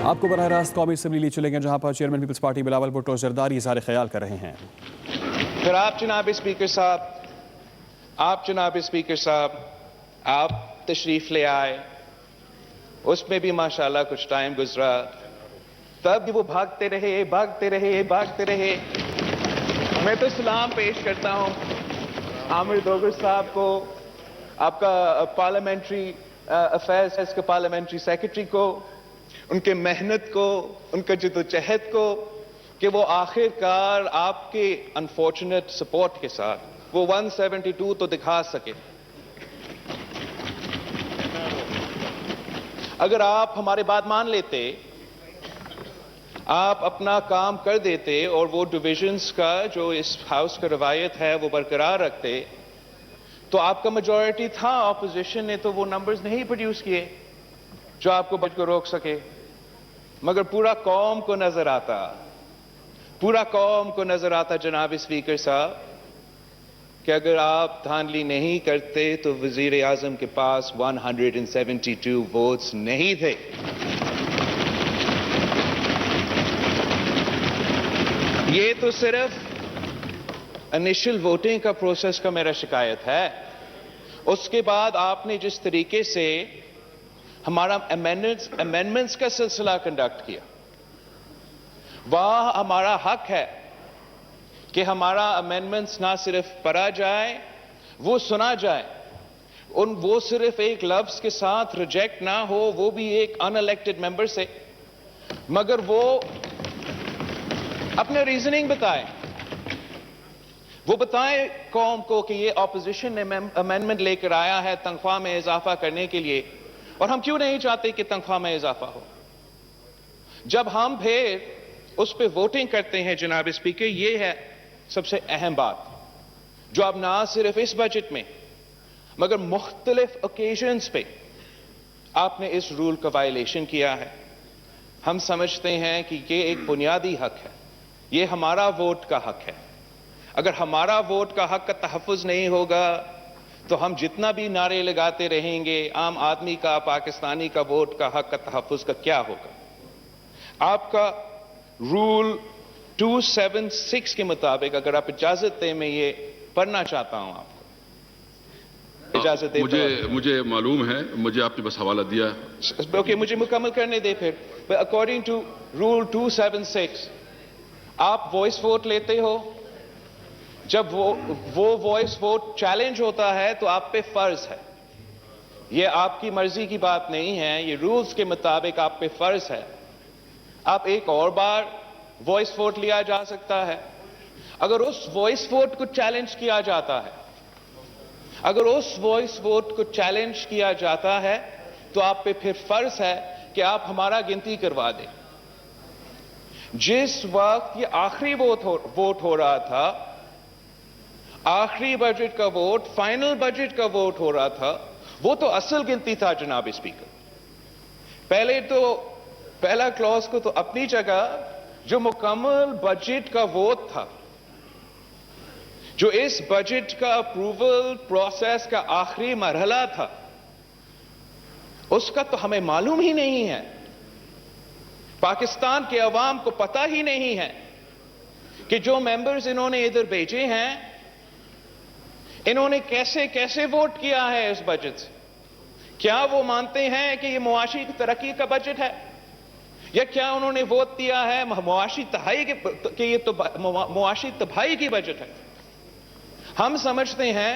आपको बराह रास्त कौमी असम्बली लिए चलेंगे, जहां पर चेयरमैन पीपल्स पार्टी बिलावल भुट्टो जरदारी इज़हार ख्याल कर रहे हैं। फिर आप जनाब स्पीकर साहब, आप तशरीफ ले आए, उसमें भी माशाल्लाह कुछ टाइम गुजरा, तब भी वो भागते रहे। मैं तो सलाम पेश करता हूं आमिर दोगर साहब को, आपका पार्लियामेंट्री अफेयर्स के पार्लियामेंट्री सेक्रेटरी को, उनके मेहनत को, उनका जद्दोजहद को, कि वो आखिरकार आपके अनफॉर्चुनेट सपोर्ट के साथ वो 172 तो दिखा सके। अगर आप हमारी बात मान लेते, आप अपना काम कर देते और वो डिविजन्स का जो इस हाउस का रवायत है वो बरकरार रखते, तो आपका मेजॉरिटी था। ऑपोजिशन ने तो वो नंबर्स नहीं प्रोड्यूस किए जो आपको बजट को रोक सके, मगर पूरा कौम को नजर आता जनाब स्पीकर साहब कि अगर आप धांधली नहीं करते तो वजीर आजम के पास 172 वोट्स नहीं थे। ये तो सिर्फ इनिशियल वोटिंग का प्रोसेस का मेरा शिकायत है। उसके बाद आपने जिस तरीके से हमारा अमेंडमेंट्स का सिलसिला कंडक्ट किया, वह हमारा हक है कि हमारा अमेंडमेंट्स ना सिर्फ पढ़ा जाए, वो सुना जाए, वो सिर्फ एक लफ्ज के साथ रिजेक्ट ना हो, वो भी एक अनइलेक्टेड मेंबर से, मगर वो अपने रीजनिंग बताएं। वो बताएं कौम को कि ये ऑपोजिशन ने अमेंडमेंट लेकर आया है तनख्वाह में इजाफा करने के लिए, और हम क्यों नहीं चाहते कि तनख्वाह में इजाफा हो। जब हम फिर उस पर वोटिंग करते हैं जनाब स्पीकर, ये है सबसे अहम बात जो आप ना सिर्फ इस बजट में मगर मुख्तलिफ ओकेजन्स पे आपने इस रूल का वायलेशन किया है। हम समझते हैं कि ये एक बुनियादी हक है, ये हमारा वोट का हक है। अगर हमारा वोट का हक का तहफ़्फ़ुज़ नहीं होगा तो हम जितना भी नारे लगाते रहेंगे, आम आदमी का, पाकिस्तानी का वोट का हक का तहफ़्फ़ुज़ का क्या होगा। आपका रूल 276 के मुताबिक, अगर आप इजाजत दें, मैं ये पढ़ना चाहता हूं आपको। इजाजत दें? मुझे मालूम है, मुझे आपने बस हवाला दिया। ओके, मुझे मुकम्मल करने दे फिर। अकॉर्डिंग टू रूल 276 आप वॉइस वोट लेते हो। जब वो वॉइस वोट चैलेंज होता है तो आप पे फर्ज है, ये आपकी मर्जी की बात नहीं है, ये रूल्स के मुताबिक आप पे फर्ज है। आप एक और बार वॉइस वोट लिया जा सकता है। अगर उस वॉइस वोट को चैलेंज किया जाता है, तो आप पे फिर फर्ज है कि आप हमारा गिनती करवा दें। जिस वक्त ये आखिरी वोट हो रहा था, आखिरी बजट का वोट, फाइनल बजट का वोट हो रहा था, वो तो असल गिनती था जनाब स्पीकर। पहला क्लॉज को तो अपनी जगह, जो मुकम्मल बजट का वोट था, जो इस बजट का अप्रूवल प्रोसेस का आखिरी मरहला था, उसका तो हमें मालूम ही नहीं है। पाकिस्तान के अवाम को पता ही नहीं है कि जो मेंबर्स इन्होंने इधर भेजे हैं, इन्होंने कैसे कैसे वोट किया है इस बजट से। क्या वो मानते हैं कि ये मुआशी तरक्की का बजट है, या क्या उन्होंने वोट दिया है मुआशी तबाही के ये तो मुआशी तबाही की बजट है। हम समझते हैं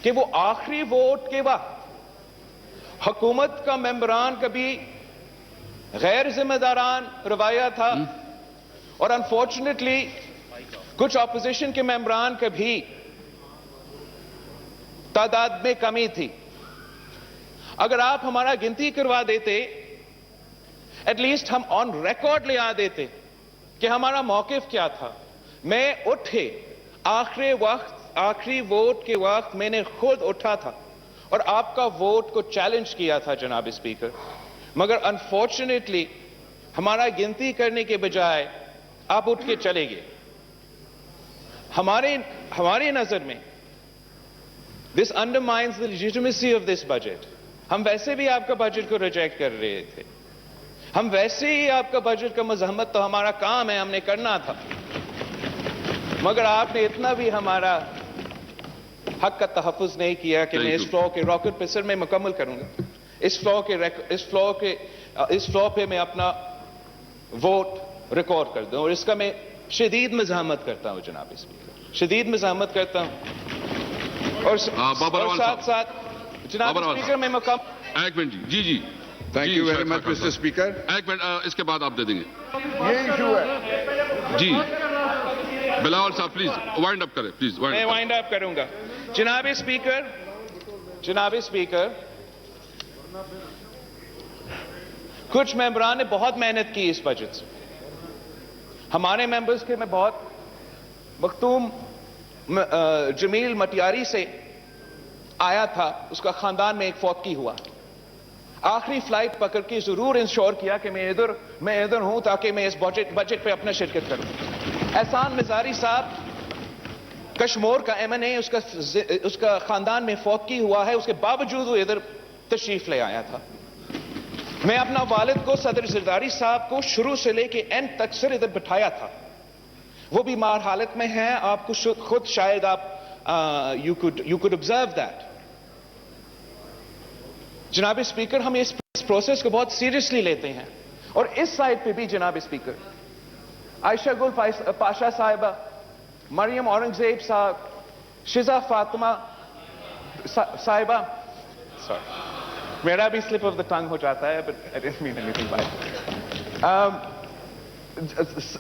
कि वो आखिरी वोट के वक्त हुकूमत का मेंबरान कभी गैर जिम्मेदारान रवैया था, और अनफॉर्चुनेटली कुछ ऑपोजिशन के मेंबरान का भी तादाद में कमी थी। अगर आप हमारा गिनती करवा देते, एटलीस्ट हम ऑन रिकॉर्ड ले आ देते कि हमारा मौकिफ क्या था। मैं उठे आखिरी वोट के वक्त मैंने खुद उठा था और आपका वोट को चैलेंज किया था जनाब स्पीकर, मगर अनफॉर्चुनेटली हमारा गिनती करने के बजाय आप उठ के चले गए। हमारी नजर में this undermines the legitimacy of this budget. हम वैसे भी आपका बजट को रिजेक्ट कर रहे थे, हम वैसे ही आपका बजट का मजम्मत तो हमारा काम है, हमने करना था, मगर आपने इतना भी हमारा हक का तहफ़्फ़ुज़ नहीं किया कि मैं इस फ्लोर के रॉकेट पे सर मैं मुकम्मल करूंगा, इस फ्लोर पे मैं अपना वोट रिकॉर्ड कर दूं, और इसका मैं शदीद मज़ाहमत करता हूं जनाब स्पीकर, शदीद मज़ाहमत करता हूं। और साथ साथ जनाब स्पीकर मैं मुकम्मल एक मिनट जी जी thank you very much mister speaker. एक मिनट, इसके बाद आप दे देंगे। ये इशू है जी बिलावल साहब प्लीज वाइंड अप करें, प्लीज मैं वाइंड अप करूंगा। जनाब स्पीकर, कुछ मेंबरान ने बहुत मेहनत की इस बजट से। हमारे मेंबर्स के मैं बहुत मखतूम जमील मटियारी से आया था, उसका खानदान में एक फौतगी हुआ, आखिरी फ्लाइट पकड़ के जरूर इंश्योर किया कि मैं इधर हूं ताकि मैं इस बजट पे अपना शिरकत करूं। एहसान मिजारी साहब कश्मीर का एमएनए, उसका खानदान में फौतगी हुआ है, उसके बावजूद वो इधर तशरीफ ले आया था। मैं अपना वालिद को सदर जरदारी साहब को शुरू से लेके एंड तक सिर इधर बिठाया था, वो बीमार हालत में है, आपको खुद शायद आप यू कुड ऑब्जर्व दैट। जनाब स्पीकर, हम इस प्रोसेस को बहुत सीरियसली लेते हैं, और इस साइड पे भी जनाब स्पीकर आयशा गुल पाशा साहिबा, मरियम औरंगजेब साहब, शिजा फातिमा साहिबा, सॉरी मेरा भी स्लिप ऑफ द टंग हो जाता है, but I didn't mean anything bye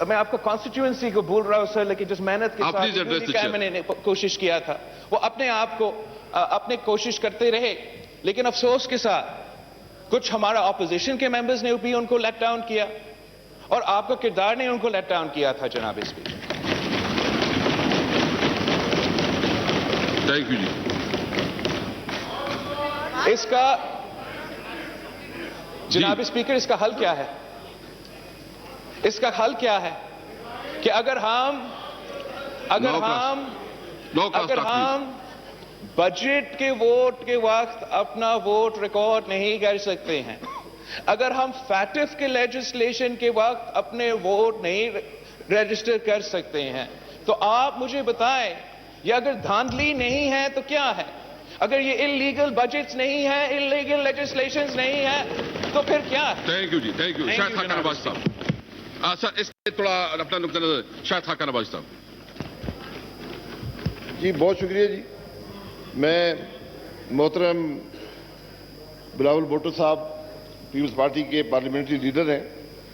मैं आपका कॉन्स्टिट्यूएंसी को भूल रहा हूं सर, लेकिन जिस मेहनत के साथ मैंने कोशिश किया था, वो अपने आप को अपने कोशिश करते रहे, लेकिन अफसोस के साथ कुछ हमारा ऑपोजिशन के मेंबर्स ने भी उनको लेट डाउन किया, और आपका किरदार ने उनको लेट डाउन किया था जनाब स्पीकर। थैंक यू जी। इसका जनाब स्पीकर, इसका हल क्या है? इसका हल क्या है कि अगर हम बजट के वोट के वक्त अपना वोट रिकॉर्ड नहीं कर सकते हैं, अगर हम फैटिफ के लेजिस्लेशन के वक्त अपने वोट नहीं रजिस्टर कर सकते हैं, तो आप मुझे बताएं, ये अगर धांधली नहीं है तो क्या है? अगर ये इलीगल बजट्स नहीं है, इलीगल लेजिस्लेशंस नहीं है, तो फिर क्या है? थैंक यू जी, थैंक यू। शायद खान नवाज साहब, सर इसमें थोड़ा अपना नुक्ता नजर शायद खान नवाज साहब। जी बहुत शुक्रिया जी। मैं मोहतरम बिलावल भुट्टो साहब पीपल्स पार्टी के पार्लियामेंट्री लीडर हैं,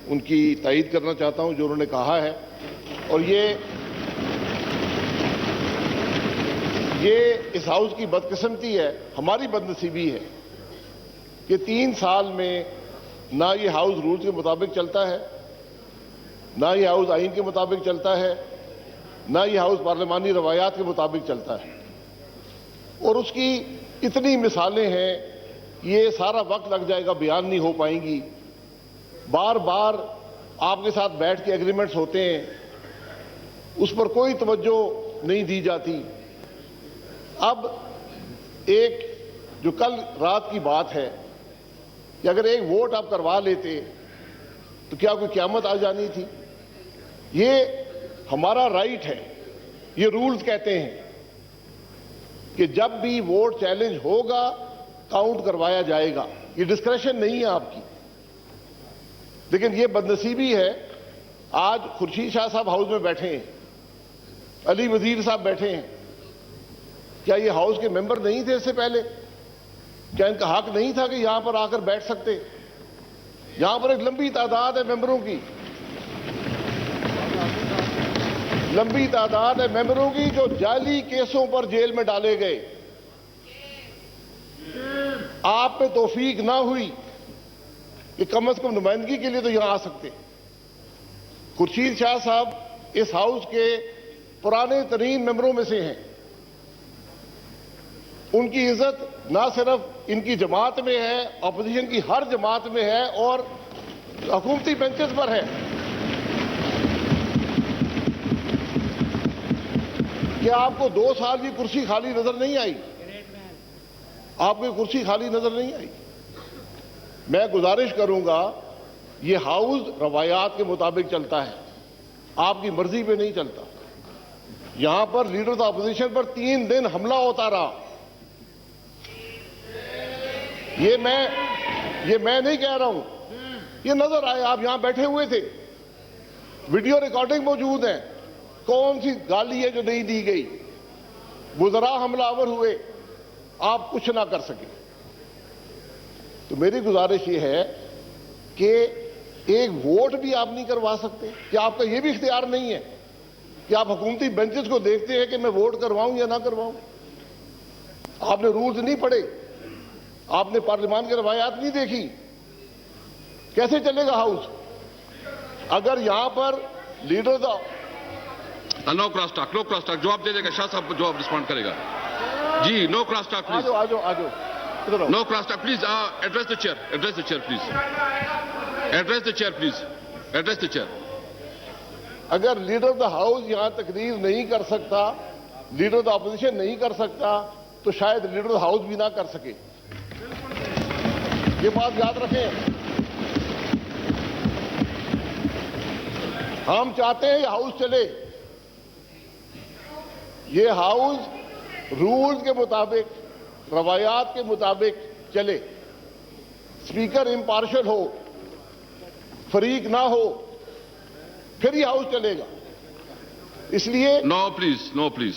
उनकी तायीद करना चाहता हूं जो उन्होंने कहा है, और ये इस हाउस की बदकिस्मती है, हमारी बदनसीबी है कि 3 साल में ना ये हाउस रूल्स के मुताबिक चलता है, ना ये हाउस आइन के मुताबिक चलता है, ना ये हाउस पार्लिमानी रवायात के मुताबिक चलता है, और उसकी इतनी मिसालें हैं, ये सारा वक्त लग जाएगा, बयान नहीं हो पाएंगी। बार बार आपके साथ बैठ के एग्रीमेंट्स होते हैं, उस पर कोई तवज्जो नहीं दी जाती। अब एक जो कल रात की बात है कि अगर एक वोट आप करवा लेते तो क्या कोई क़यामत आ जानी थी? ये हमारा राइट है, ये रूल्स कहते हैं कि जब भी वोट चैलेंज होगा काउंट करवाया जाएगा, ये डिस्क्रेशन नहीं है आपकी। लेकिन ये बदनसीबी है, आज खुर्शीद शाह साहब हाउस में बैठे हैं, अली वजीर साहब बैठे हैं, क्या ये हाउस के मेंबर नहीं थे इससे पहले? क्या इनका हक नहीं था कि यहां पर आकर बैठ सकते? यहां पर एक लंबी तादाद है मेंबरों की, लंबी तादाद है मेंबरों की जो जाली केसों पर जेल में डाले गए। आप पे तौफीक ना हुई कि कम से कम नुमाइंदगी के लिए तो यहां आ सकते। खुर्शीद शाह साहब इस हाउस के पुराने तरीन मेंबरों में से हैं, उनकी इज्जत ना सिर्फ इनकी जमात में है, अपोजिशन की हर जमात में है और हुकूमती बेंचेस पर है। क्या आपको 2 साल की कुर्सी खाली नजर नहीं आई? आपको कुर्सी खाली नजर नहीं आई? मैं गुजारिश करूंगा ये हाउस रवायात के मुताबिक चलता है, आपकी मर्जी पे नहीं चलता। यहां पर लीडर ऑफ अपोजिशन पर 3 दिन हमला होता रहा। ये मैं नहीं कह रहा हूं, ये नजर आए, आप यहां बैठे हुए थे, वीडियो रिकॉर्डिंग मौजूद है। कौन सी गाली है जो नहीं दी गई? वुज़रा हमलावर हुए, आप कुछ ना कर सके। तो मेरी गुजारिश ये है कि एक वोट भी आप नहीं करवा सकते? क्या आपका ये भी इख्तियार नहीं है कि आप हुकूमती बेंचेस को देखते हैं कि मैं वोट करवाऊं या ना करवाऊं? आपने रूल्स नहीं पढ़े, आपने पार्लियामान की रवायात नहीं देखी, कैसे चलेगा हाउस? अगर यहां पर leader no cross talk, no cross talk. जवाब दे देगा शाह साहब, जवाब रिस्पॉन्ड करेगा जी। नो क्रॉस टॉक प्लीज, आ जाओ। No cross talk please. Address the chair, address the chair please, address the chair please, address the chair. अगर लीडर ऑफ द हाउस यहां तकरीर नहीं कर सकता, लीडर ऑफ द अपोजिशन नहीं कर सकता, तो शायद लीडर ऑफ द हाउस भी ना कर सके। ये बात याद रखें। हम चाहते हैं ये हाउस चले, ये हाउस रूल्स के मुताबिक, रवायात के मुताबिक चले, स्पीकर इम्पार्शल हो, फरीक ना हो, फिर ये हाउस चलेगा। इसलिए no please, no please.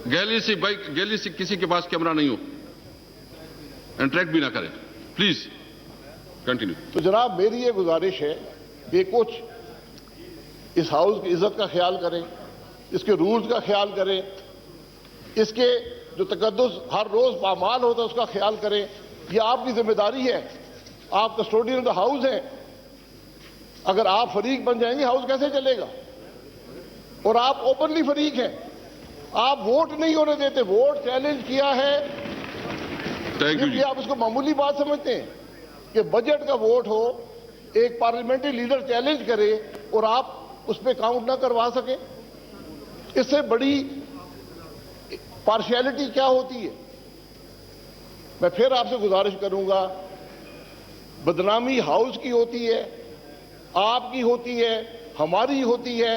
Gallery से किसी के पास कैमरा नहीं हो, इंटरेक्ट भी ना करें प्लीज, कंटिन्यू। तो जनाब मेरी ये गुजारिश है कि कुछ इस हाउस की इज्जत का ख्याल करें, इसके रूल्स का ख्याल करें, इसके जो तकद्दुस हर रोज पामाल होता है उसका ख्याल करें। यह आपकी जिम्मेदारी है, आप कस्टोडियन ऑफ द हाउस हैं। अगर आप फरीक बन जाएंगे हाउस कैसे चलेगा? और आप ओपनली फरीक हैं, आप वोट नहीं होने देते, वोट चैलेंज किया है। Thank you. आप इसको मामूली बात समझते हैं कि बजट का वोट हो, एक पार्लियामेंट्री लीडर चैलेंज करे और आप उस पर काउंट ना करवा सके? इससे बड़ी पार्शियलिटी क्या होती है? मैं फिर आपसे गुजारिश करूंगा, बदनामी हाउस की होती है, आपकी होती है, हमारी होती है।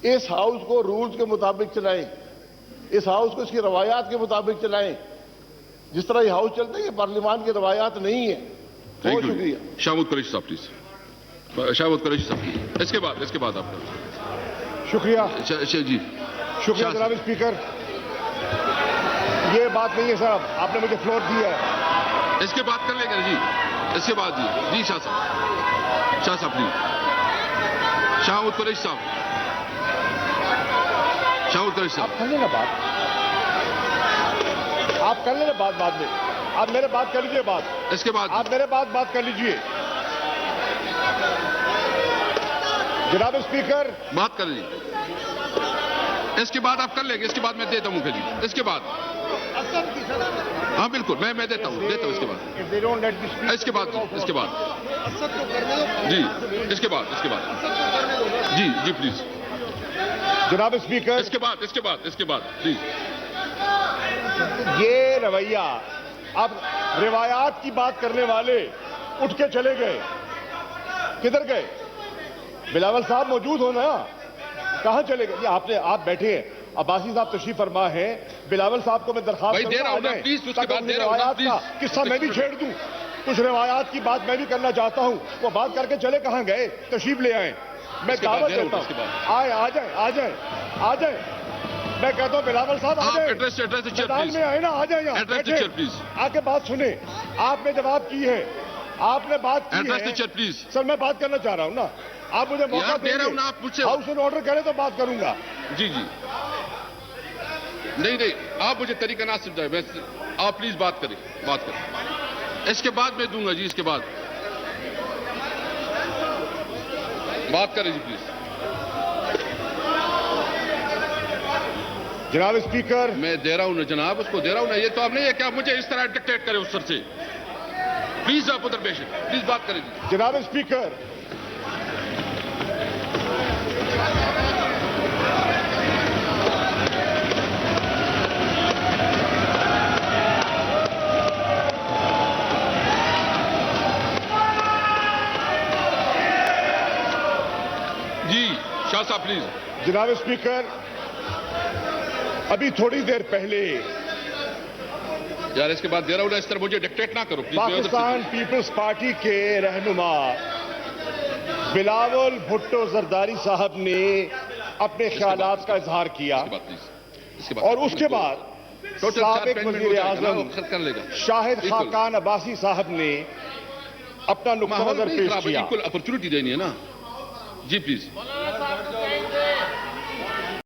इस हाउस को रूल्स के मुताबिक चलाएं, इस हाउस को इसकी रवायात के मुताबिक चलाएं। जिस तरह ये हाउस चलता है ये पार्लियामान की रवायात नहीं है। बहुत शुक्रिया। शाहमूद कुरैशी साहब प्लीज, शाहमूद कुरैशी साहब। इसके बाद आपका। शुक्रिया जी, शुक्रिया जनाब स्पीकर। ये बात नहीं है साहब, आपने मुझे फ्लोर दिया है। इसके बाद कर लेंगे जी, इसके बाद जी शाह साहब प्लीज। शाहमूद कुरैशी साहब, शाहमूद कुरैशी साहब। आप कर लेना बात, आप कर लेना बात बाद में। आप मेरे बात कर लीजिए बात, इसके बाद आप मेरे बात कर लीजिए। जनाब स्पीकर बात कर लीजिए, इसके बाद आप कर लेंगे। इसके बाद मैं देता हूं जी, इसके बाद। हाँ बिल्कुल, मैं देता हूं इसके बाद, इसके बाद जी, इसके बाद जी प्लीज। जनाब स्पीकर इसके बाद प्लीज। ये रवैया, अब रिवायात की बात करने वाले उठ के चले गए, किधर गए? बिलावल साहब मौजूद हो ना, कहां चले गए? आप बैठे हैं, अब्बासी साहब तशरीफ फरमा है, बिलावल साहब को मैं दरखास्त दे रहा हूं ना प्लीज, उसके बाद दे रहा हूं ना प्लीज। किस्सा मैं भी छेड़ दूं, कुछ रिवायात की बात मैं भी करना चाहता हूं। वो बात करके चले कहां गए? तशरीफ ले आए, मैं दावत देता हूं, आ जाए। मैं कहता हूं बिलावल साहब आ जाए, मैदान में आए ना, आ जाए यहाँ बैठे, आके बात सुने। आपने जवाब की है, आपने बात की है प्लीज। सर, मैं बात करना चाह रहा हूं ना, आप मुझे मौका दे रहा हूं ना, आप मुझसे हाउस एंड ऑर्डर करें तो बात करूंगा। जी नहीं, आप मुझे तरीका ना समझाए, आप प्लीज बात करें। इसके बाद मैं दूंगा जी, इसके बाद बात करें जी प्लीज। जनाब स्पीकर मैं दे रहा हूं ना जनाब, उसको दे रहा हूं ना। ये तो आप नहीं है कि आप मुझे इस तरह डिक्टेट करें उस सर से। प्लीज आप उधर बैठे, प्लीज बात करें जी। जनाब स्पीकर शाह साहब प्लीज। जनाब स्पीकर, अभी थोड़ी देर पहले यार इसके बाद दे रहा हूं ना, इस तरह मुझे डिक्टेट ना करो प्लीज। पाकिस्तान पीपल्स पार्टी के रहनुमा बिलावल भुट्टो जरदारी साहब ने अपने ख्यालात का इजहार किया और उसके बाद साबिक वजीर आजम शाहिद खाकान अब्बासी साहब ने अपना नुक्ता नजर पेश किया। अपॉर्चुनिटी देनी है ना जी प्लीज।